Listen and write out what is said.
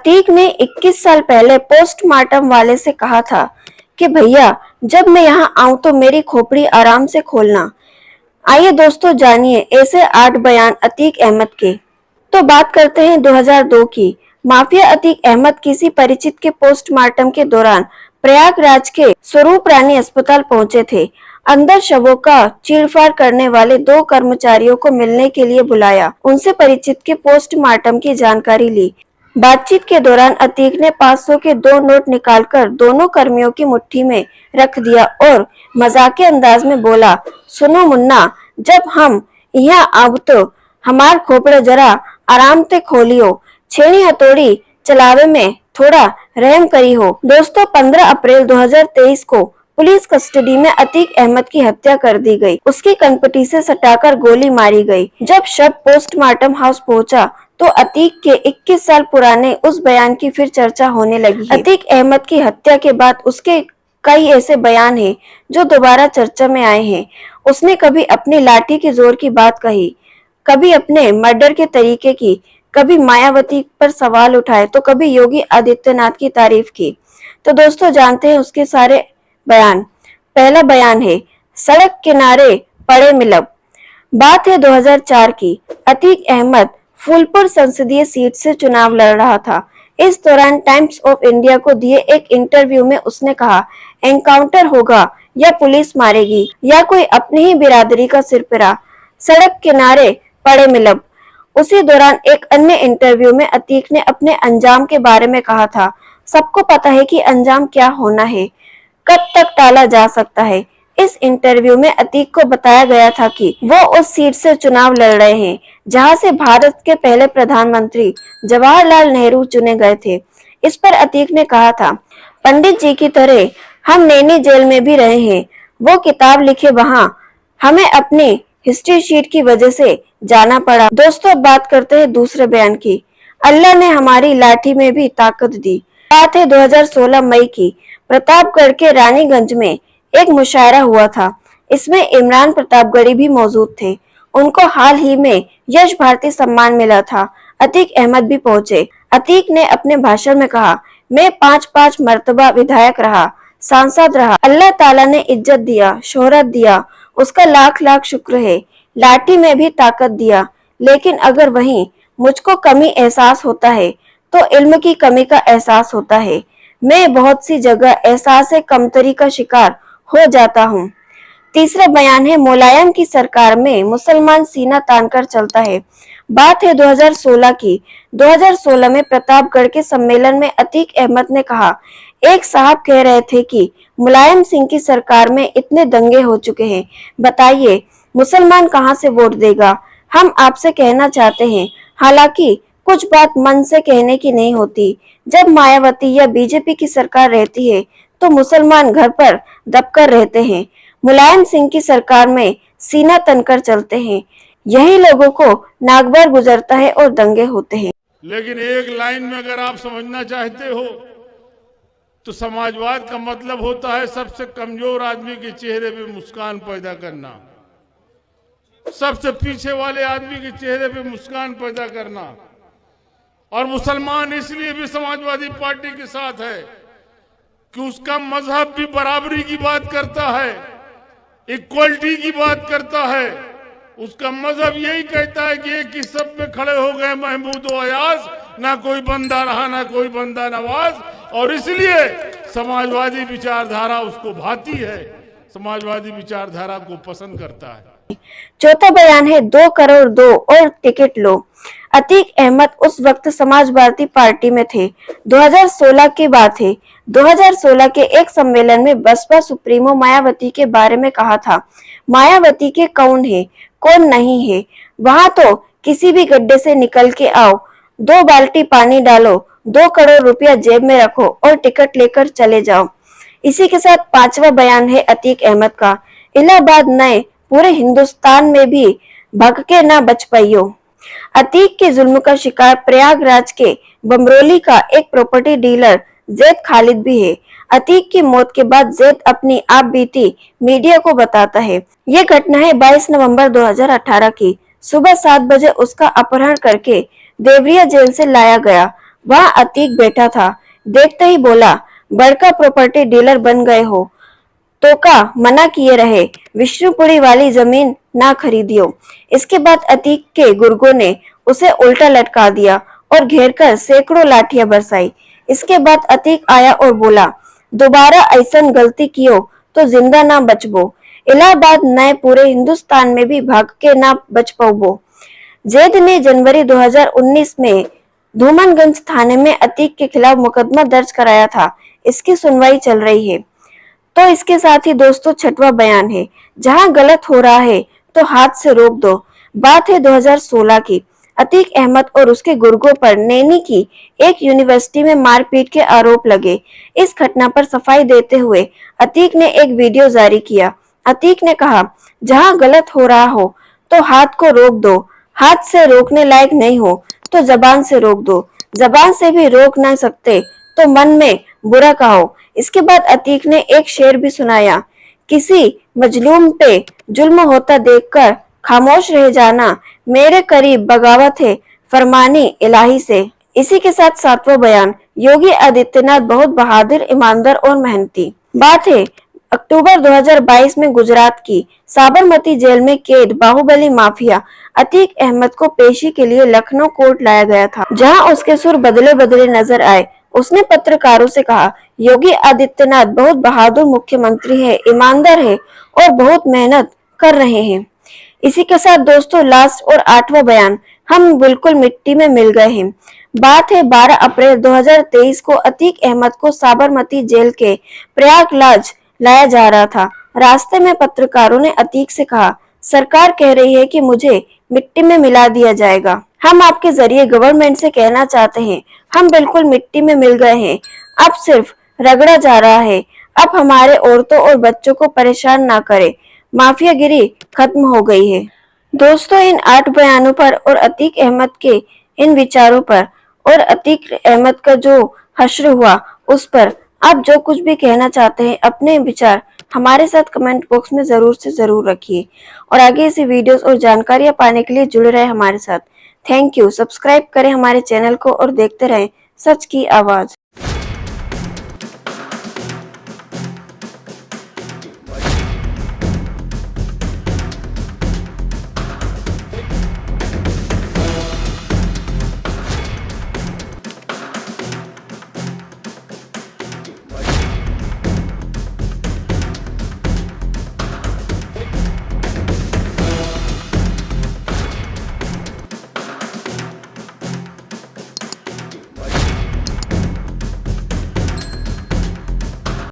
अतीक ने 21 साल पहले पोस्टमार्टम वाले से कहा था कि भैया जब मैं यहाँ आऊं तो मेरी खोपड़ी आराम से खोलना। आइए दोस्तों जानिए ऐसे 8 बयान अतीक अहमद के। तो बात करते हैं 2002 की। माफिया अतीक अहमद किसी परिचित के पोस्टमार्टम के दौरान प्रयागराज के स्वरूप रानी अस्पताल पहुंचे थे। अंदर शवों का चीरफाड़ करने वाले 2 कर्मचारियों को मिलने के लिए बुलाया। उनसे परिचित के पोस्टमार्टम की जानकारी ली। बातचीत के दौरान अतीक ने 500 के 2 नोट निकालकर दोनों कर्मियों की मुट्ठी में रख दिया और मजाकिया अंदाज में बोला, सुनो मुन्ना, जब हम यहाँ आब तो हमार खोपड़े जरा आराम से खोलियो, छेनी हथौड़ी चलावे में थोड़ा रहम करी हो। दोस्तों 15 अप्रैल 2023 को पुलिस कस्टडी में अतीक अहमद की हत्या कर दी गई। उसकी कनपटी से सटाकर गोली मारी गई। जब शव पोस्टमार्टम हाउस पहुंचा तो अतीक के 21 साल पुराने उस बयान की फिर चर्चा होने लगी है। अतीक अहमद की हत्या के बाद उसके कई ऐसे बयान हैं जो दोबारा चर्चा में आए हैं। उसने कभी अपनी लाठी के जोर की बात कही, कभी अपने मर्डर के तरीके की, कभी मायावती पर सवाल उठाए तो कभी योगी आदित्यनाथ की तारीफ की। तो दोस्तों जानते हैं उसके सारे बयान। पहला बयान है, सड़क किनारे पड़े मिलब। बात है 2004 की। अतीक अहमद फूलपुर संसदीय सीट से चुनाव लड़ रहा था। इस दौरान टाइम्स ऑफ इंडिया को दिए एक इंटरव्यू में उसने कहा, एनकाउंटर होगा या पुलिस मारेगी या कोई अपनी ही बिरादरी का सिरफिरा, सड़क किनारे पड़े मिलब। उसी दौरान एक अन्य इंटरव्यू में अतीक ने अपने अंजाम के बारे में कहा था, सबको पता है कि अंजाम क्या होना है, कब तक टाला जा सकता है। इस इंटरव्यू में अतीक को बताया गया था कि वो उस सीट से चुनाव लड़ रहे हैं जहां से भारत के पहले प्रधानमंत्री जवाहरलाल नेहरू चुने गए थे। इस पर अतीक ने कहा था, पंडित जी की तरह हम नैनी जेल में भी रहे हैं, वो किताब लिखे वहां हमें अपनी हिस्ट्री शीट की वजह से जाना पड़ा। दोस्तों अब बात करते हैं दूसरे बयान की। अल्लाह ने हमारी लाठी में भी ताकत दी। बात है 2016 मई की। प्रतापगढ़ के रानीगंज में एक मुशायरा हुआ था। इसमें इमरान प्रतापगढ़ी भी मौजूद थे। उनको हाल ही में यश भारती सम्मान मिला था। अतीक अहमद भी पहुंचे। अतीक ने अपने भाषण में कहा, मैं 5 मर्तबा विधायक रहा, सांसद रहा, अल्लाह ताला ने इज्जत दिया, शोहरत दिया, उसका लाख लाख शुक्र है। लाठी में भी ताकत दिया, लेकिन अगर वहीं मुझको कमी एहसास होता है तो इल्म की कमी का एहसास होता है। मैं बहुत सी जगह एहसास कमतरी का शिकार हो जाता हूँ। तीसरा बयान है, मुलायम की सरकार में मुसलमान सीना तानकर चलता है। बात है 2016 की। 2016 में प्रतापगढ़ के सम्मेलन में अतीक अहमद ने कहा, एक साहब कह रहे थे कि मुलायम सिंह की सरकार में इतने दंगे हो चुके हैं, बताइए मुसलमान कहां से वोट देगा। हम आपसे कहना चाहते हैं, हालांकि कुछ बात मन से कहने की नहीं होती। जब मायावती या बीजेपी की सरकार रहती है तो मुसलमान घर पर दबकर रहते हैं। मुलायम सिंह की सरकार में सीना तनकर चलते हैं। यही लोगों को नागवार गुजरता है और दंगे होते हैं। लेकिन एक लाइन में अगर आप समझना चाहते हो तो समाजवाद का मतलब होता है सबसे कमजोर आदमी के चेहरे पे मुस्कान पैदा करना, सबसे पीछे वाले आदमी के चेहरे पे मुस्कान पैदा करना। और मुसलमान इसलिए भी समाजवादी पार्टी के साथ है कि उसका मजहब भी बराबरी की बात करता है, इक्वलिटी की बात करता है। उसका मजहब यही कहता है कि एक ही सब में खड़े हो गए महमूद व अयाज, ना कोई बंदा रहा ना कोई बंदा नवाज। और इसलिए समाजवादी विचारधारा उसको भाती है, समाजवादी विचारधारा को पसंद करता है। चौथा बयान है, 2 करोड़ दो और टिकट लो। अतीक अहमद उस वक्त समाजवादी पार्टी में थे। 2016 की बात है। 2016 के एक सम्मेलन में बसपा सुप्रीमो मायावती के बारे में कहा था, मायावती के कौन है कौन नहीं है, वहां तो किसी भी गड्ढे से निकल के आओ, 2 बाल्टी पानी डालो, 2 करोड़ रुपया जेब में रखो और टिकट लेकर चले जाओ। इसी के साथ 5वां बयान है अतीक अहमद का, इलाहाबाद नए पूरे हिंदुस्तान में भी भग के ना बच पाइयो। अतीक के जुल्म का शिकार प्रयागराज के बमरोली का एक प्रॉपर्टी डीलर जैद खालिद भी है। अतीक की मौत के बाद जैद अपनी आप बीती मीडिया को बताता है। ये घटना है 22 नवंबर 2018 की। सुबह 7 बजे उसका अपहरण करके देवरिया जेल से लाया गया। वहाँ अतीक बैठा था। देखते ही बोला, बड़का प्रॉपर्टी डीलर बन गए हो तो का मना किए रहे, विष्णुपुरी वाली जमीन ना खरीदियो। इसके बाद अतीक के गुर्गों ने उसे उल्टा लटका दिया और घेर कर सैकड़ों लाठियां बरसाई। इसके बाद अतीक आया और बोला, दोबारा ऐसन गलती कियो तो जिंदा ना बचबो। इलाहाबाद नए पूरे हिंदुस्तान में भी भाग के ना बच पाओ। जैद ने जनवरी 2019 में धूमनगंज थाने में अतीक के खिलाफ मुकदमा दर्ज कराया था। इसकी सुनवाई चल रही है। तो इसके साथ ही दोस्तों छठवां बयान है, जहां गलत हो रहा है तो हाथ से रोक दो। बात है 2016 की। अतीक अहमद और उसके गुर्गों पर नैनी की एक यूनिवर्सिटी में मारपीट के आरोप लगे। इस घटना पर सफाई देते हुए अतीक ने एक वीडियो जारी किया। अतीक ने कहा, जहां गलत हो रहा हो तो हाथ को रोक दो, हाथ से रोकने लायक नहीं हो तो जबान से रोक दो, जबान से भी रोक ना सकते तो मन में बुरा कहो। इसके बाद अतीक ने एक शेर भी सुनाया, किसी मजलूम पे जुल्म होता देखकर खामोश रह जाना मेरे करीब बगावत है फरमानी इलाही से। इसी के साथ सातवां बयान, योगी आदित्यनाथ बहुत बहादुर, ईमानदार और मेहनती। बात है अक्टूबर 2022 में गुजरात की साबरमती जेल में कैद बाहुबली माफिया अतीक अहमद को पेशी के लिए लखनऊ कोर्ट लाया गया था, जहां उसके सुर बदले बदले नजर आए। उसने पत्रकारों से कहा, योगी आदित्यनाथ बहुत बहादुर मुख्यमंत्री है, ईमानदार है और बहुत मेहनत कर रहे हैं। इसी के साथ दोस्तों लास्ट और आठवां बयान, हम बिल्कुल मिट्टी में मिल गए हैं। बात है 12 अप्रैल 2023 को अतीक अहमद को साबरमती जेल के प्रयागराज लाया जा रहा था। रास्ते में पत्रकारों ने अतीक से कहा, सरकार कह रही है कि मुझे मिट्टी में मिला दिया जाएगा। हम आपके जरिए गवर्नमेंट से कहना चाहते हैं, हम बिल्कुल मिट्टी में मिल गए हैं। अब सिर्फ रगड़ा जा रहा है। अब हमारे औरतों और बच्चों को परेशान ना करे। माफियागिरी खत्म हो गई है। दोस्तों इन 8 बयानों पर और अतीक अहमद के इन विचारों पर और अतीक अहमद का जो हश्र हुआ उस पर आप जो कुछ भी कहना चाहते हैं, अपने विचार हमारे साथ कमेंट बॉक्स में जरूर से जरूर रखिए और आगे ऐसी वीडियोस और जानकारियां पाने के लिए जुड़े रहे हमारे साथ। Thank you. सब्सक्राइब करें हमारे चैनल को और देखते रहें सच की आवाज।